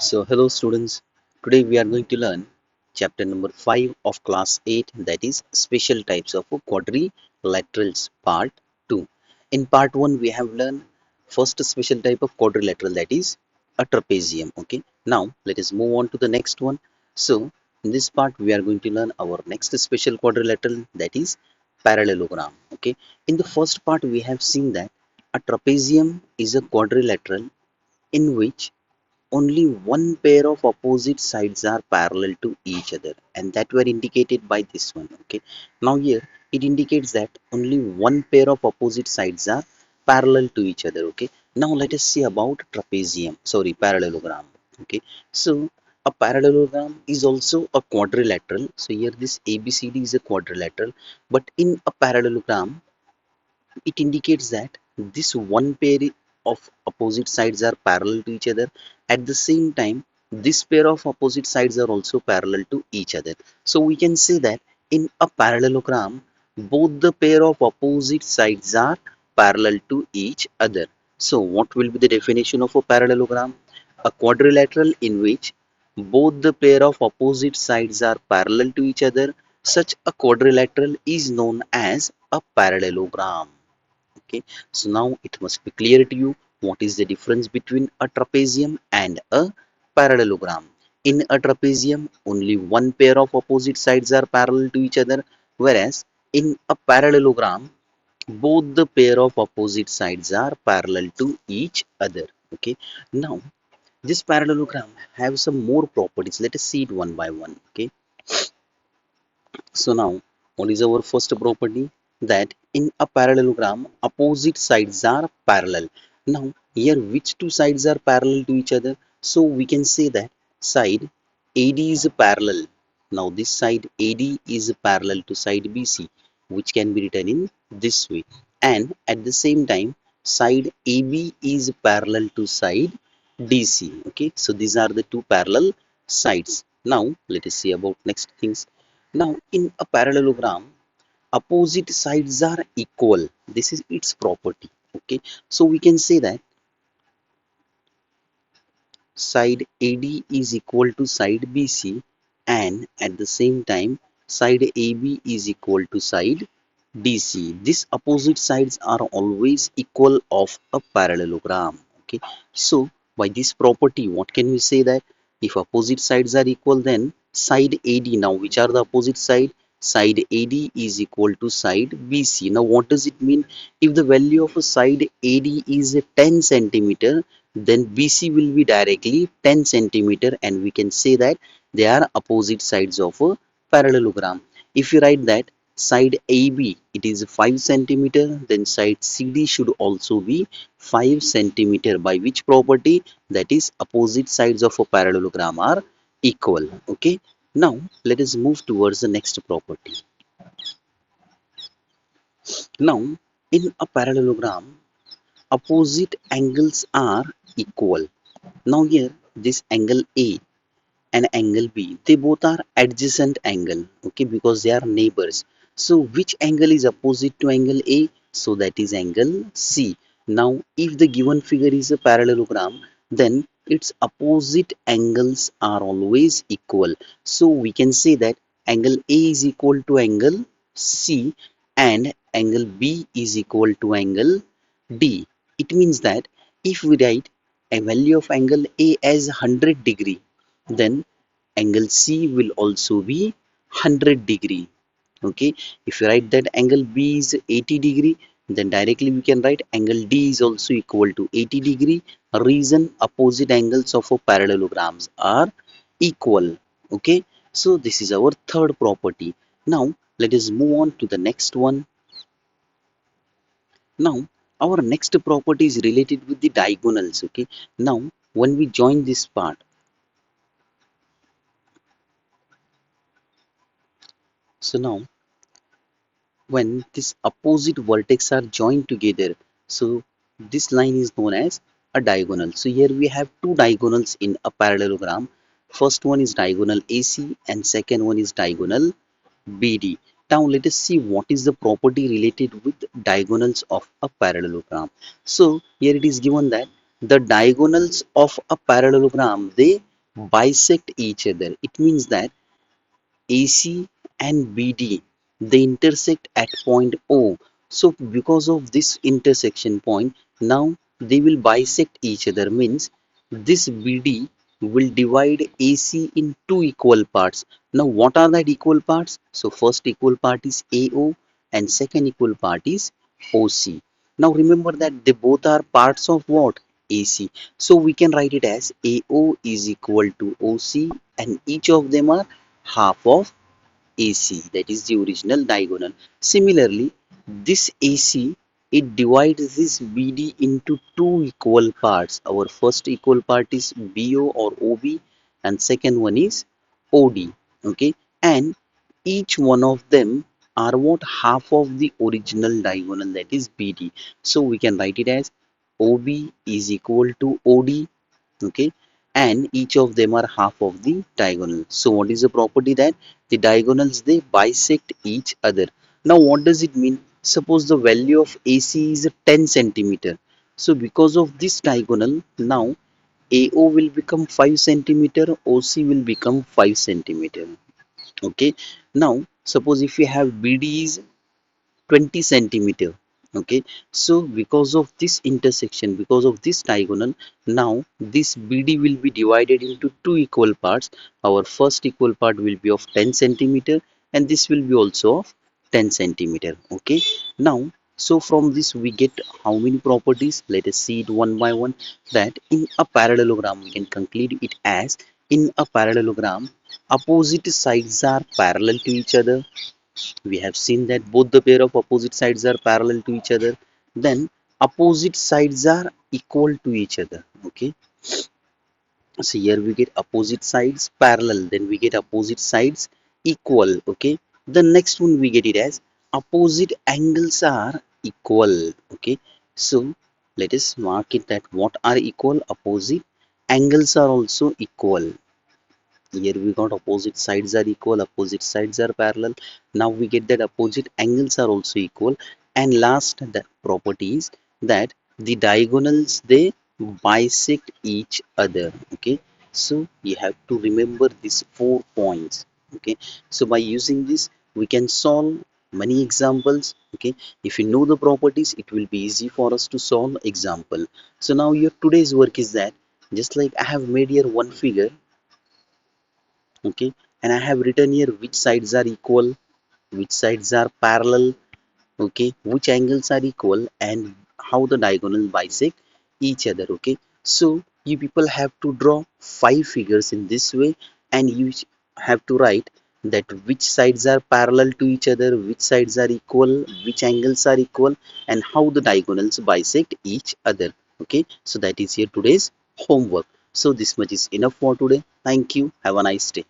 So, hello students. Today we are going to learn chapter number 5 of class 8, that is special types of quadrilaterals part 2. In part 1 we have learned first special type of quadrilateral, that is a trapezium. Okay. Now let us move on to the next one. So in this part we are going to learn our next special quadrilateral, that is parallelogram. Okay. In the first part we have seen that a trapezium is a quadrilateral in which only one pair of opposite sides are parallel to each other, and that were indicated by this one. Okay, now here it indicates that only one pair of opposite sides are parallel to each other. Okay, now let us see about parallelogram. Okay, so a parallelogram is also a quadrilateral. So here this ABCD is a quadrilateral, but in a parallelogram it indicates that this one pair of opposite sides are parallel to each other. At the same time, this pair of opposite sides are also parallel to each other. So we can say that in a parallelogram, both the pair of opposite sides are parallel to each other. So what will be the definition of a parallelogram? A quadrilateral in which both the pair of opposite sides are parallel to each other. Such a quadrilateral is known as a parallelogram. Okay, so now it must be clear to you what is the difference between a trapezium and a parallelogram. In a trapezium, only one pair of opposite sides are parallel to each other, whereas in a parallelogram, both the pair of opposite sides are parallel to each other. Okay, now this parallelogram have some more properties. Let us see it one by one. Okay, so now, what is our first property? That in a parallelogram, opposite sides are parallel. Now, here which two sides are parallel to each other? So we can say that side AD is parallel. Now this side AD is parallel to side BC, which can be written in this way. And at the same time, side AB is parallel to side DC. Okay, so these are the two parallel sides. Now let us see about next things. Now, in a parallelogram, opposite sides are equal. This is its property. Okay, so we can say that side AD is equal to side BC, and at the same time, side AB is equal to side DC. These opposite sides are always equal of a parallelogram. Okay, so by this property, what can we say that if opposite sides are equal, then side AD, now which are the opposite side? Side AD is equal to side BC. Now what does it mean? If the value of a side AD is 10 centimeter, then BC will be directly 10 centimeter, and we can say that they are opposite sides of a parallelogram. If you write that side AB it is 5 centimeter, then side CD should also be 5 centimeter, by which property? That is opposite sides of a parallelogram are equal. Okay, now let us move towards the next property. Now in a parallelogram, opposite angles are equal. Now here this angle A and angle B, they both are adjacent angle. Okay, because they are neighbors. So which angle is opposite to angle A? So that is angle C. Now if the given figure is a parallelogram, then its opposite angles are always equal. So we can say that angle A is equal to angle C and angle B is equal to angle D. It means that if we write a value of angle A as 100 degree, then angle C will also be 100 degree. Okay, if you write that angle B is 80 degree, then directly we can write angle D is also equal to 80 degree. Reason, opposite angles of a parallelograms are equal. Okay, so this is our third property. Now let us move on to the next one. Now our next property is related with the diagonals. Okay, now when we join this part, so now when these opposite vertex are joined together, so this line is known as a diagonal. So here we have two diagonals in a parallelogram. First one is diagonal AC and second one is diagonal BD. Now let us see what is the property related with diagonals of a parallelogram. So here it is given that the diagonals of a parallelogram, they bisect each other. It means that AC and BD, they intersect at point O. So because of this intersection point, now they will bisect each other, means this BD will divide AC in two equal parts. Now what are that equal parts? So first equal part is AO and second equal part is OC. Now remember that they both are parts of what? AC. So we can write it as AO is equal to OC and each of them are half of AC, that is the original diagonal. Similarly, this AC, it divides this BD into two equal parts. Our first equal part is BO or OB and second one is OD. Okay, and each one of them are what? Half of the original diagonal, that is BD. So we can write it as OB is equal to OD, okay, and each of them are half of the diagonal. So what is the property? That the diagonals, they bisect each other. Now what does it mean? Suppose the value of AC is 10 centimeter. So because of this diagonal, now AO will become 5 centimeter, OC will become 5 centimeter. Okay, now suppose if you have BD is 20 centimeter. Okay, so because of this intersection, because of this diagonal, now this BD will be divided into two equal parts. Our first equal part will be of 10 centimeter and this will be also of 10 centimeter. Okay, now so from this we get how many properties? Let us see it one by one. That in a parallelogram, we can conclude it as, in a parallelogram, opposite sides are parallel to each other. We have seen that both the pair of opposite sides are parallel to each other. Then opposite sides are equal to each other. Okay, so here we get opposite sides parallel, then we get opposite sides equal. Okay, the next one we get it as opposite angles are equal. Okay, so let us mark it that what are equal? Opposite angles are also equal. Here we got opposite sides are equal, opposite sides are parallel. Now we get that opposite angles are also equal. And last, the property is that the diagonals, they bisect each other. Okay, so you have to remember these 4 points. Okay, so by using this we can solve many examples. Okay, if you know the properties, it will be easy for us to solve example. So now your today's work is that, just like I have made here one figure. Okay, and I have written here which sides are equal, which sides are parallel, okay, which angles are equal, and how the diagonal bisect each other. Okay, so you people have to draw 5 figures in this way, and you have to write that which sides are parallel to each other, which sides are equal, which angles are equal, and how the diagonals bisect each other. Okay, so that is here today's homework. So this much is enough for today. Thank you, have a nice day.